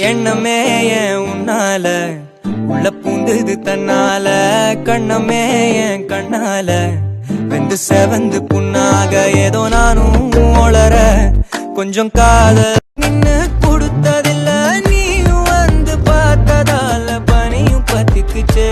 எண்ணமே ஏன் உன்னால உள்ள பூந்தது தன்னால கண்ணமே என் கண்ணால வெந்து செவந்து புண்ணாக ஏதோ நானும் ஒளர கொஞ்சம் காதல் நின்னு கொடுத்ததில்ல நீயும் வந்து பார்த்ததால பனியும் பத்திக்குச்சே